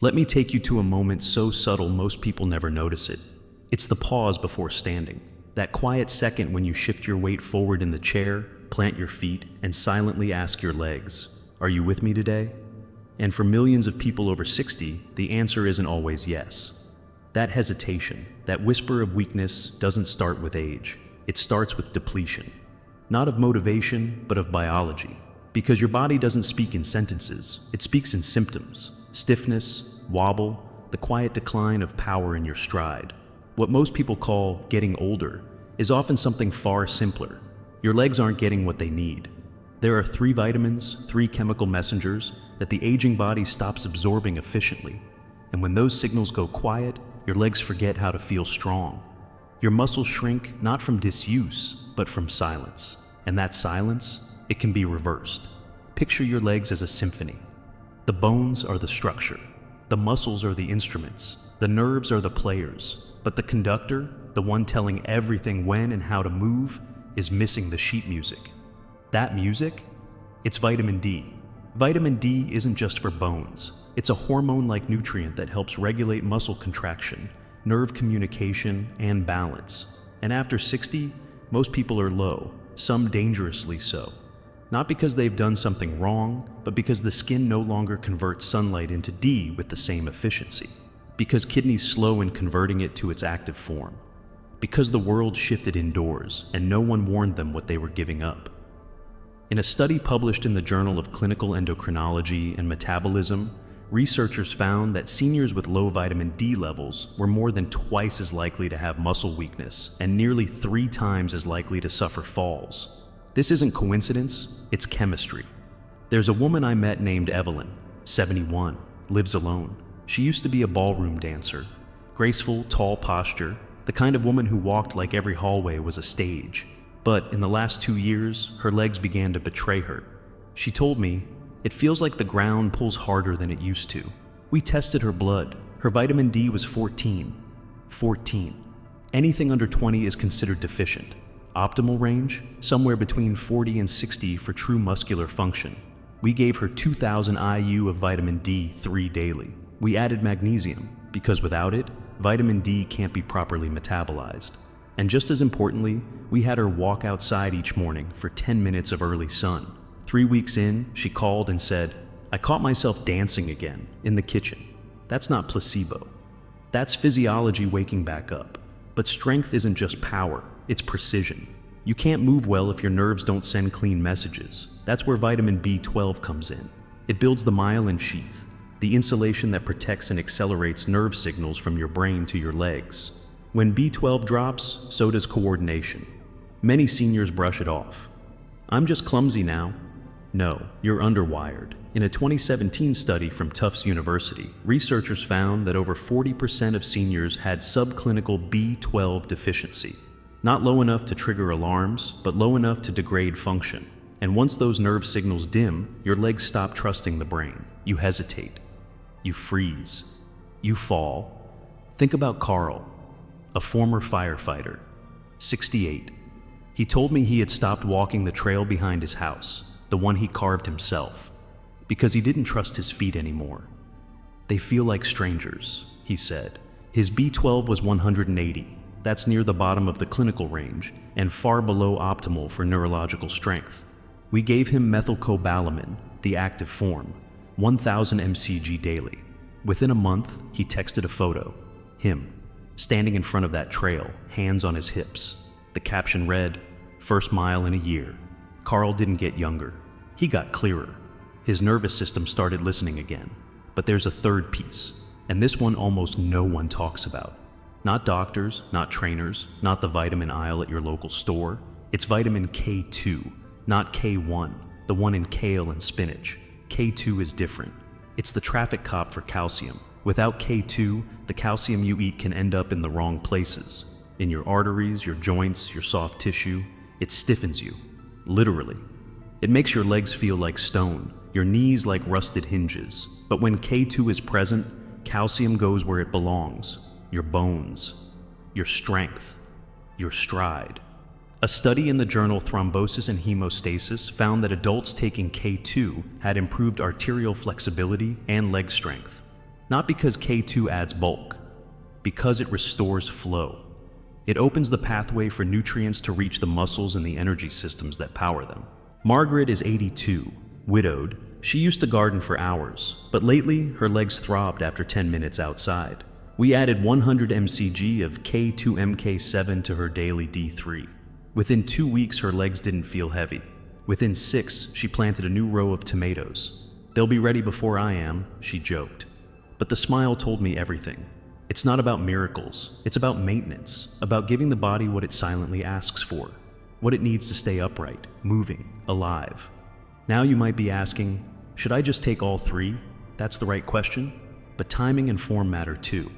Let me take you to a moment so subtle most people never notice it. It's the pause before standing. That quiet second when you shift your weight forward in the chair, plant your feet, and silently ask your legs, "Are you with me today?" And for millions of people over 60, the answer isn't always yes. That hesitation, that whisper of weakness doesn't start with age. It starts with depletion. Not of motivation, but of biology. Because your body doesn't speak in sentences, it speaks in symptoms. Stiffness, wobble, the quiet decline of power in your stride. What most people call getting older is often something far simpler. Your legs aren't getting what they need. There are 3 vitamins, 3 chemical messengers that the aging body stops absorbing efficiently. And when those signals go quiet, your legs forget how to feel strong. Your muscles shrink not from disuse, but from silence. And that silence, it can be reversed. Picture your legs as a symphony. The bones are the structure. The muscles are the instruments. The nerves are the players. But the conductor, the one telling everything when and how to move, is missing the sheet music. That music? It's vitamin D. Vitamin D isn't just for bones. It's a hormone-like nutrient that helps regulate muscle contraction, nerve communication, and balance. And after 60, most people are low, some dangerously so. Not because they've done something wrong, but because the skin no longer converts sunlight into D with the same efficiency. Because kidneys slow in converting it to its active form. Because the world shifted indoors and no one warned them what they were giving up. In a study published in the Journal of Clinical Endocrinology and Metabolism, researchers found that seniors with low vitamin D levels were more than twice as likely to have muscle weakness and nearly 3 times as likely to suffer falls. This isn't coincidence, it's chemistry. There's a woman I met named Evelyn, 71, lives alone. She used to be a ballroom dancer. Graceful, tall posture, the kind of woman who walked like every hallway was a stage. But in the last 2 years, her legs began to betray her. She told me, "It feels like the ground pulls harder than it used to." We tested her blood. Her vitamin D was 14. 14. Anything under 20 is considered deficient. Optimal range? Somewhere between 40 and 60 for true muscular function. We gave her 2,000 IU of vitamin D3 daily. We added magnesium, because without it, vitamin D can't be properly metabolized. And just as importantly, we had her walk outside each morning for 10 minutes of early sun. 3 weeks in, she called and said, "I caught myself dancing again, in the kitchen." That's not placebo. That's physiology waking back up. But strength isn't just power, it's precision. You can't move well if your nerves don't send clean messages. That's where vitamin B12 comes in. It builds the myelin sheath, the insulation that protects and accelerates nerve signals from your brain to your legs. When B12 drops, so does coordination. Many seniors brush it off. "I'm just clumsy now." No, you're underwired. In a 2017 study from Tufts University, researchers found that over 40% of seniors had subclinical B12 deficiency. Not low enough to trigger alarms, but low enough to degrade function. And once those nerve signals dim, your legs stop trusting the brain. You hesitate. You freeze. You fall. Think about Carl, a former firefighter, 68. He told me he had stopped walking the trail behind his house, the one he carved himself, because he didn't trust his feet anymore. "They feel like strangers," he said. His B12 was 180. That's near the bottom of the clinical range and far below optimal for neurological strength. We gave him methylcobalamin, the active form, 1,000 mcg daily. Within a month, he texted a photo. Him, standing in front of that trail, hands on his hips. The caption read, "First mile in a year." Carl didn't get younger. He got clearer. His nervous system started listening again. But there's a third piece, and this one almost no one talks about. Not doctors, not trainers, not the vitamin aisle at your local store. It's vitamin K2, not K1, the one in kale and spinach. K2 is different. It's the traffic cop for calcium. Without K2, the calcium you eat can end up in the wrong places. In your arteries, your joints, your soft tissue. It stiffens you, literally. It makes your legs feel like stone, your knees like rusted hinges. But when K2 is present, calcium goes where it belongs. Your bones, your strength, your stride. A study in the journal Thrombosis and Hemostasis found that adults taking K2 had improved arterial flexibility and leg strength. Not because K2 adds bulk, because it restores flow. It opens the pathway for nutrients to reach the muscles and the energy systems that power them. Margaret is 82, widowed. She used to garden for hours, but lately her legs throbbed after 10 minutes outside. We added 100 mcg of K2MK7 to her daily D3. Within 2 weeks, her legs didn't feel heavy. Within 6, she planted a new row of tomatoes. They'll be ready before I am, she joked. But the smile told me everything. It's not about miracles, it's about maintenance, about giving the body what it silently asks for, what it needs to stay upright, moving, alive. Now you might be asking, should I just take all 3? That's the right question, but timing and form matter too.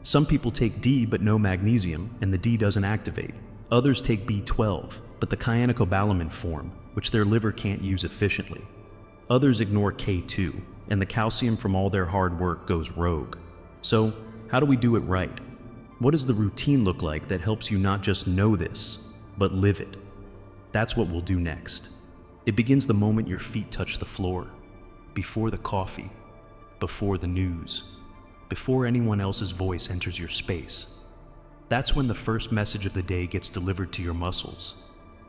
Some people take D but no magnesium and the D doesn't activate. Others take B12, but the cyanocobalamin form, which their liver can't use efficiently. Others ignore K2, and the calcium from all their hard work goes rogue. So, how do we do it right? What does the routine look like that helps you not just know this, but live it? That's what we'll do next. It begins the moment your feet touch the floor, before the coffee, before the news, before anyone else's voice enters your space. That's when the first message of the day gets delivered to your muscles.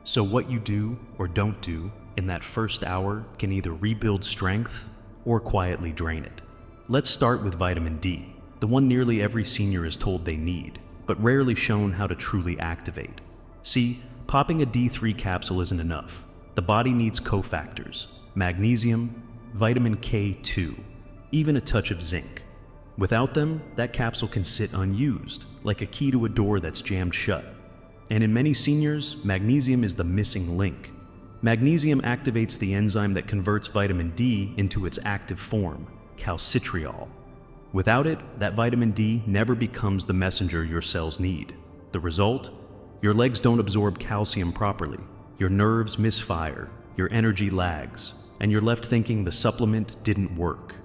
So what you do or don't do in that first hour can either rebuild strength or quietly drain it. Let's start with vitamin D, the one nearly every senior is told they need, but rarely shown how to truly activate. See, popping a D3 capsule isn't enough. The body needs cofactors, magnesium, vitamin K2, even a touch of zinc. Without them, that capsule can sit unused, like a key to a door that's jammed shut. And in many seniors, magnesium is the missing link. Magnesium activates the enzyme that converts vitamin D into its active form, calcitriol. Without it, that vitamin D never becomes the messenger your cells need. The result? Your legs don't absorb calcium properly, your nerves misfire, your energy lags, and you're left thinking the supplement didn't work.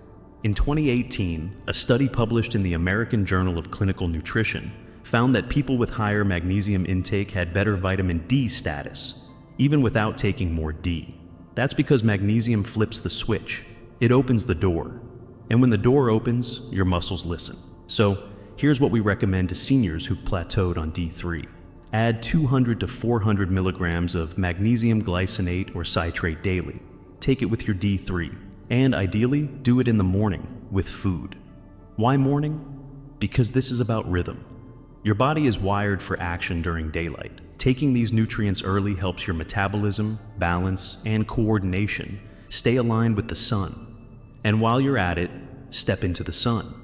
In 2018, a study published in the American Journal of Clinical Nutrition found that people with higher magnesium intake had better vitamin D status, even without taking more D. That's because magnesium flips the switch. It opens the door. And when the door opens, your muscles listen. So here's what we recommend to seniors who've plateaued on D3. Add 200 to 400 milligrams of magnesium glycinate or citrate daily. Take it with your D3. And ideally, do it in the morning with food. Why morning? Because this is about rhythm. Your body is wired for action during daylight. Taking these nutrients early helps your metabolism, balance, and coordination stay aligned with the sun. And while you're at it, step into the sun.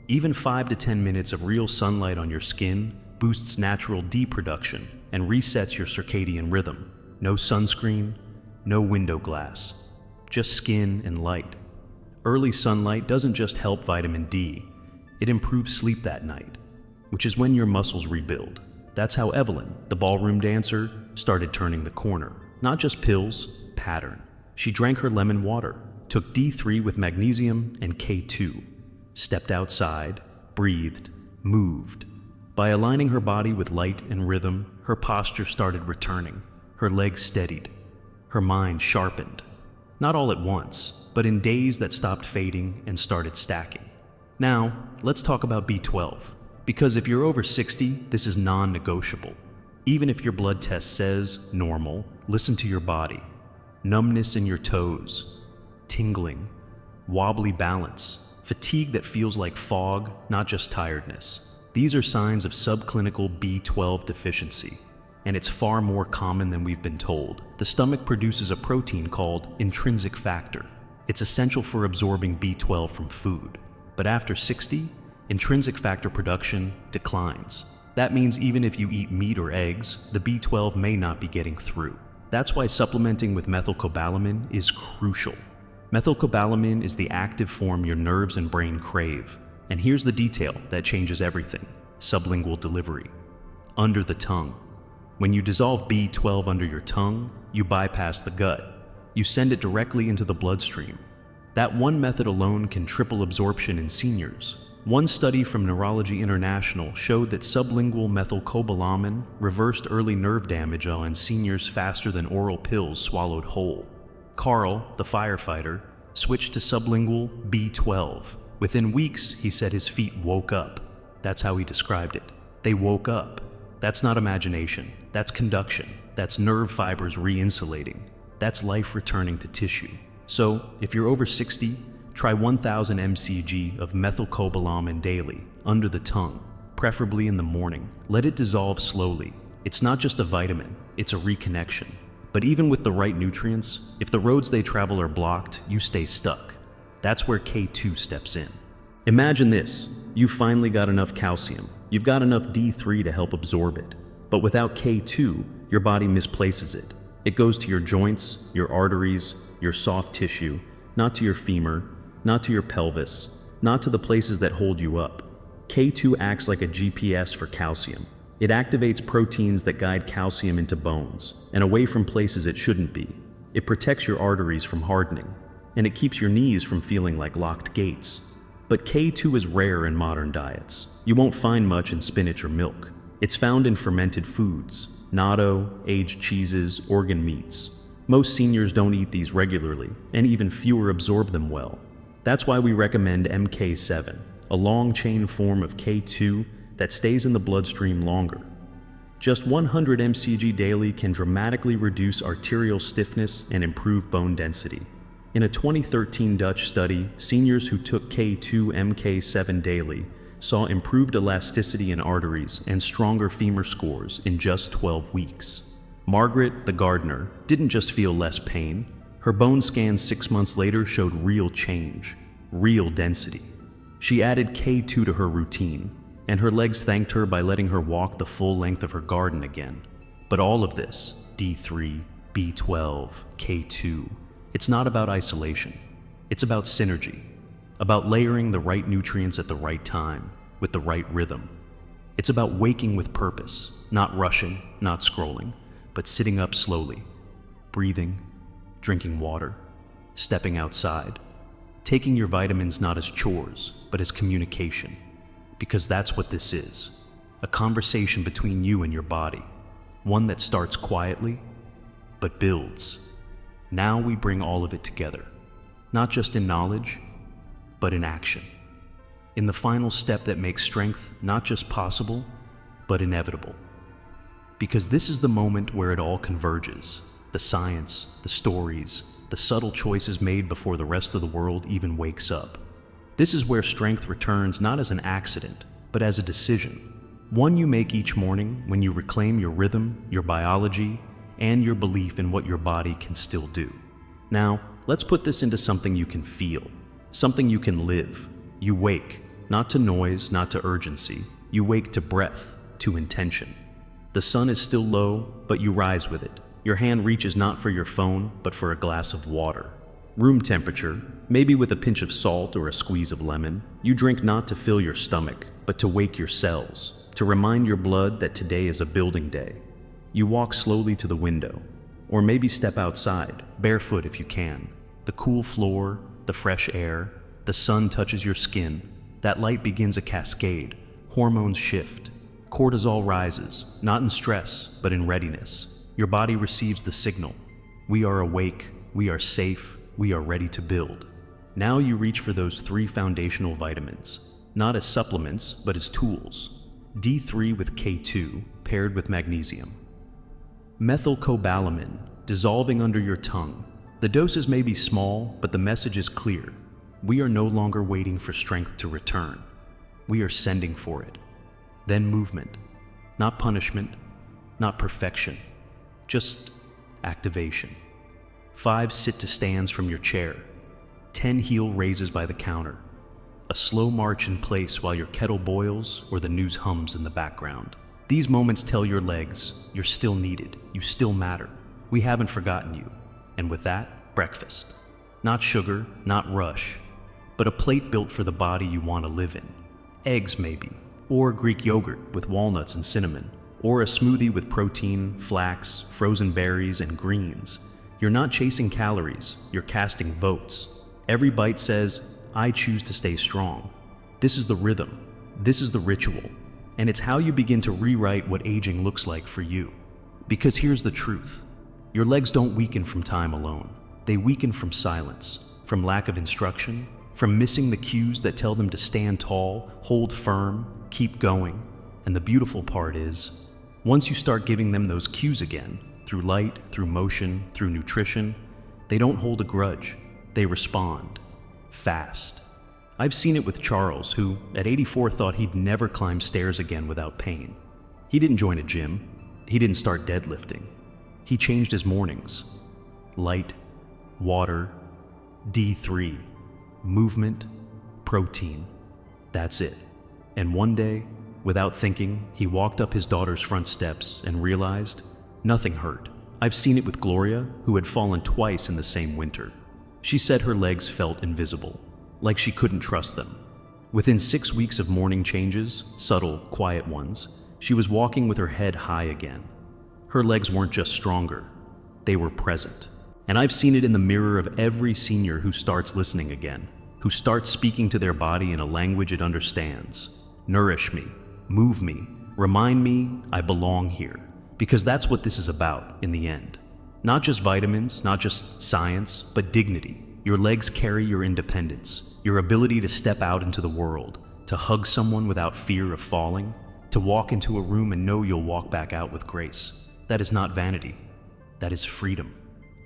Even 5 to 10 minutes of real sunlight on your skin boosts natural D production and resets your circadian rhythm. No sunscreen, no window glass. Just skin and light. Early sunlight doesn't just help vitamin D, it improves sleep that night, which is when your muscles rebuild. That's how Evelyn, the ballroom dancer, started turning the corner. Not just pills, pattern. She drank her lemon water, took D3 with magnesium and K2, stepped outside, breathed, moved. By aligning her body with light and rhythm, her posture started returning, her legs steadied, her mind sharpened. Not all at once, but in days that stopped fading and started stacking. Now, let's talk about B12. Because if you're over 60, this is non-negotiable. Even if your blood test says normal, listen to your body. Numbness in your toes, tingling, wobbly balance, fatigue that feels like fog, not just tiredness. These are signs of subclinical B12 deficiency. And it's far more common than we've been told. The stomach produces a protein called intrinsic factor. It's essential for absorbing B12 from food. But after 60, intrinsic factor production declines. That means even if you eat meat or eggs, the B12 may not be getting through. That's why supplementing with methylcobalamin is crucial. Methylcobalamin is the active form your nerves and brain crave. And here's the detail that changes everything: sublingual delivery. Under the tongue. When you dissolve B12 under your tongue, you bypass the gut. You send it directly into the bloodstream. That one method alone can triple absorption in seniors. One study from Neurology International showed that sublingual methylcobalamin reversed early nerve damage on seniors faster than oral pills swallowed whole. Carl, the firefighter, switched to sublingual B12. Within weeks, he said his feet woke up. That's how he described it. They woke up. That's not imagination. That's conduction. That's nerve fibers re-insulating. That's life returning to tissue. So, if you're over 60, try 1000 mcg of methylcobalamin daily, under the tongue, preferably in the morning. Let it dissolve slowly. It's not just a vitamin, it's a reconnection. But even with the right nutrients, if the roads they travel are blocked, you stay stuck. That's where K2 steps in. Imagine this, you've finally got enough calcium. You've got enough D3 to help absorb it. But without K2, your body misplaces it. It goes to your joints, your arteries, your soft tissue, not to your femur, not to your pelvis, not to the places that hold you up. K2 acts like a GPS for calcium. It activates proteins that guide calcium into bones and away from places it shouldn't be. It protects your arteries from hardening, and it keeps your knees from feeling like locked gates. But K2 is rare in modern diets. You won't find much in spinach or milk. It's found in fermented foods, natto, aged cheeses, organ meats. Most seniors don't eat these regularly, and even fewer absorb them well. That's why we recommend MK7, a long-chain form of K2 that stays in the bloodstream longer. Just 100 mcg daily can dramatically reduce arterial stiffness and improve bone density. In a 2013 Dutch study, seniors who took K2 MK7 daily saw improved elasticity in arteries and stronger femur scores in just 12 weeks. Margaret, the gardener, didn't just feel less pain. Her bone scans 6 months later showed real change, real density. She added K2 to her routine, and her legs thanked her by letting her walk the full length of her garden again. But all of this, D3, B12, K2, it's not about isolation. It's about synergy, about layering the right nutrients at the right time, with the right rhythm. It's about waking with purpose, not rushing, not scrolling, but sitting up slowly, breathing, drinking water, stepping outside, taking your vitamins not as chores, but as communication. Because that's what this is, a conversation between you and your body, one that starts quietly, but builds. Now we bring all of it together, not just in knowledge, but in action. In the final step that makes strength not just possible, but inevitable. Because this is the moment where it all converges, the science, the stories, the subtle choices made before the rest of the world even wakes up. This is where strength returns not as an accident, but as a decision. One you make each morning when you reclaim your rhythm, your biology, and your belief in what your body can still do. Now, let's put this into something you can feel, something you can live. You wake, not to noise, not to urgency. You wake to breath, to intention. The sun is still low, but you rise with it. Your hand reaches not for your phone, but for a glass of water. Room temperature, maybe with a pinch of salt or a squeeze of lemon. You drink not to fill your stomach, but to wake your cells, to remind your blood that today is a building day. You walk slowly to the window, or maybe step outside, barefoot if you can. The cool floor, the fresh air, the sun touches your skin. That light begins a cascade. Hormones shift. Cortisol rises, not in stress, but in readiness. Your body receives the signal. We are awake, we are safe, we are ready to build. Now you reach for those 3 foundational vitamins, not as supplements, but as tools. D3 with K2, paired with magnesium. Methylcobalamin, dissolving under your tongue. The doses may be small, but the message is clear. We are no longer waiting for strength to return. We are sending for it. Then movement. Not punishment, not perfection, just activation. 5 sit-to-stands from your chair. 10 heel raises by the counter. A slow march in place while your kettle boils or the news hums in the background. These moments tell your legs, you're still needed, you still matter. We haven't forgotten you. And with that, breakfast. Not sugar, not rush, but a plate built for the body you want to live in. Eggs maybe, or Greek yogurt with walnuts and cinnamon, or a smoothie with protein, flax, frozen berries, and greens. You're not chasing calories, you're casting votes. Every bite says, I choose to stay strong. This is the rhythm, this is the ritual, and it's how you begin to rewrite what aging looks like for you. Because here's the truth. Your legs don't weaken from time alone. They weaken from silence, from lack of instruction, from missing the cues that tell them to stand tall, hold firm, keep going. And the beautiful part is, once you start giving them those cues again, through light, through motion, through nutrition, they don't hold a grudge. They respond. Fast. I've seen it with Charles, who, at 84, thought he'd never climb stairs again without pain. He didn't join a gym. He didn't start deadlifting. He changed his mornings. Light, water, D3, movement, protein. That's it. And one day, without thinking, he walked up his daughter's front steps and realized nothing hurt. I've seen it with Gloria, who had fallen twice in the same winter. She said her legs felt invisible, like she couldn't trust them. Within 6 weeks of morning changes, subtle, quiet ones, she was walking with her head high again. Her legs weren't just stronger, they were present. And I've seen it in the mirror of every senior who starts listening again, who starts speaking to their body in a language it understands. Nourish me, move me, remind me I belong here. Because that's what this is about in the end. Not just vitamins, not just science, but dignity. Your legs carry your independence, your ability to step out into the world, to hug someone without fear of falling, to walk into a room and know you'll walk back out with grace. That is not vanity. That is freedom.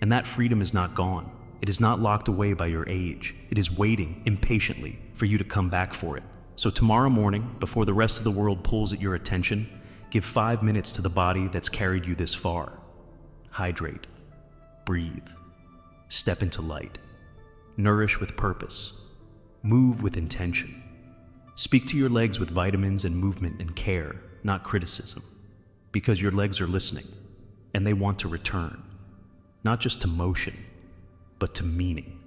And that freedom is not gone. It is not locked away by your age. It is waiting impatiently for you to come back for it. So tomorrow morning, before the rest of the world pulls at your attention, give 5 minutes to the body that's carried you this far. Hydrate. Breathe. Step into light. Nourish with purpose. Move with intention. Speak to your legs with vitamins and movement and care, not criticism. Because your legs are listening, and they want to return. Not just to motion, but to meaning.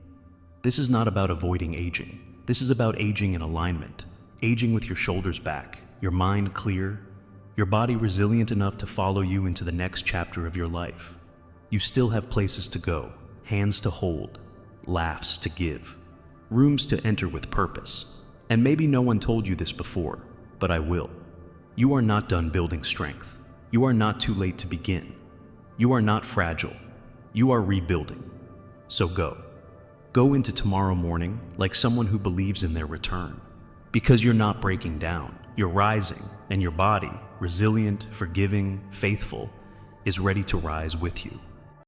This is not about avoiding aging. This is about aging in alignment. Aging with your shoulders back, your mind clear, your body resilient enough to follow you into the next chapter of your life. You still have places to go, hands to hold, laughs to give, rooms to enter with purpose. And maybe no one told you this before, but I will. You are not done building strength. You are not too late to begin. You are not fragile. You are rebuilding. So go. Go into tomorrow morning like someone who believes in their return. Because you're not breaking down. You're rising, and your body, resilient, forgiving, faithful, is ready to rise with you.